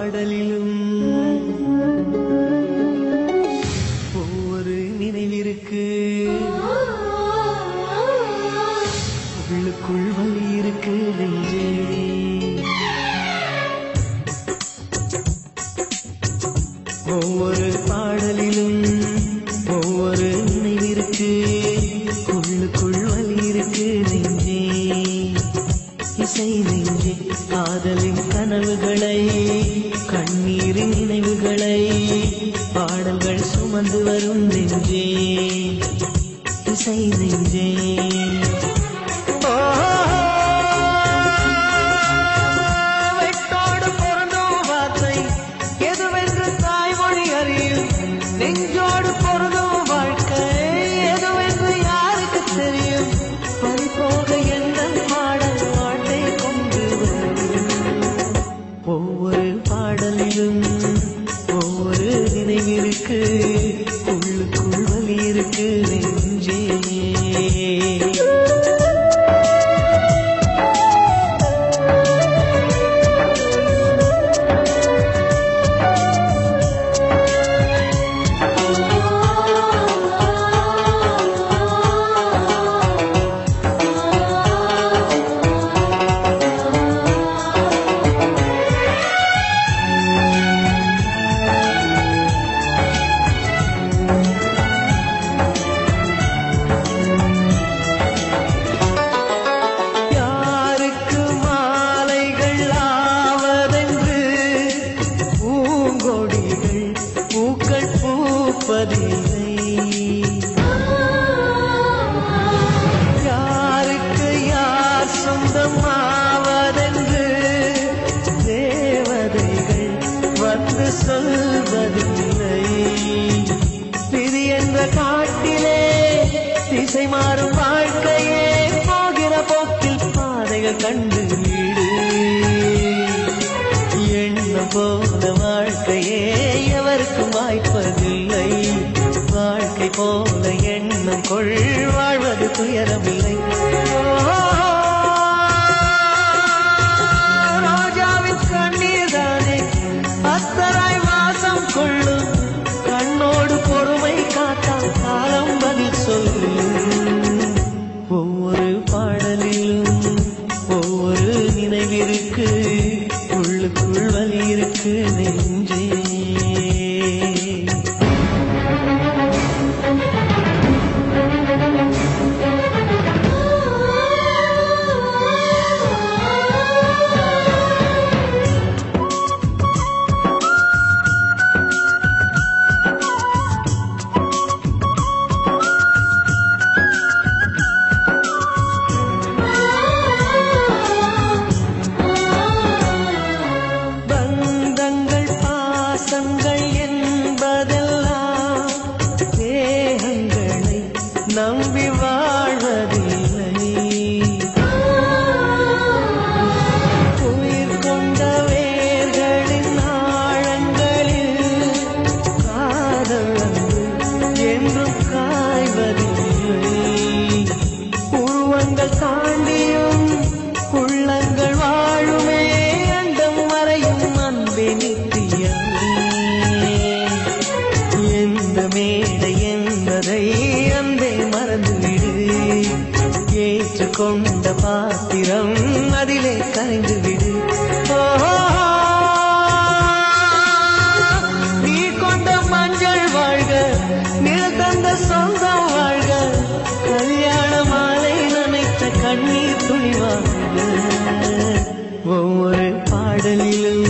பாடலிலும் ஒவ்வொரு நினைவிற்கு உள்ளுக்குள் வலி இருக்கு நெஞ்சே. ஒவ்வொரு பாடலிலும் ஒவ்வொரு நினைவிற்கு உள்ளுக்குள் வலி இருக்கு நெஞ்சே. இசை நெஞ்சே காதலின் கனவுகளை கண்ணீரின் நினைவுகளை பாடல்கள் சுமந்து வரும் நெஞ்சே. இசை நெஞ்சே வெட்டோடு பொருந்தும் வார்த்தை எதுவென்று தாய்மொழி அறியும். நெஞ்சோடு பொருந்தும் வாழ்க்கை எதுவென்று யாருக்கு தெரியும். பறிபோக எந்த பாடல் வாழ்க்கை கொண்டு வரும். ஒவ்வொரு பாடலிலும் ஒவ்வொரு நினைவிற்கு உள்ளுக்குள் வலி இருக்கு நெஞ்சே. யாருக்கு யார் சொந்தமாவதென்று தேவதைகள் வந்து சொல்வதில்லை. விதி என்ற காட்டிலே திசை மாறும் வாழ்க்கையே போகிற போக்கில் பாதைகள் கண்டு வீடு. எண்ணம் போல வாழ்க்கையே எவருக்கும் வாய்ப்பதில்லை. வாழ்க்கை போல எண்ணம் கொள் வாழ்வது துயரமில்லை. ராஜாவின் கண்ணீர் தானே அத்தராய் வாசம் கொள்ளும். கண்ணோடு பொறுமை காத்தால் காலம் பதில் சொல்லும். ஒவ்வொரு பாடலிலும் ஒவ்வொரு நினைவிற்கு உள்ளுக்குள் வலி இருக்கு நெஞ்சே. என்பதெல்லாம் தேகங்களை நம்பி வாழ்வதில்லை. உயிர் கொண்ட வேர்களின் ஆழங்களில் காதல் என்றும் காய்வதில்லை. உருவங்கள் தாண்டியும் உள்ளங்கள் வாழுமே அண்டம் வரையும் அன்பே நித்தியம். எந்த மேடை என்பதை அன்பே மறந்துவிடு. ஏற்றுக்கொண்ட பாத்திரம் அதிலே கரைந்து விடு. நீ கொண்ட மஞ்சள் வாழ்க நிழல் தந்த சொந்தம் வாழ்க. கல்யாண மாலை நினைத்த கண்ணீர் துணிவாக. ஒவ்வொரு பாடலிலும்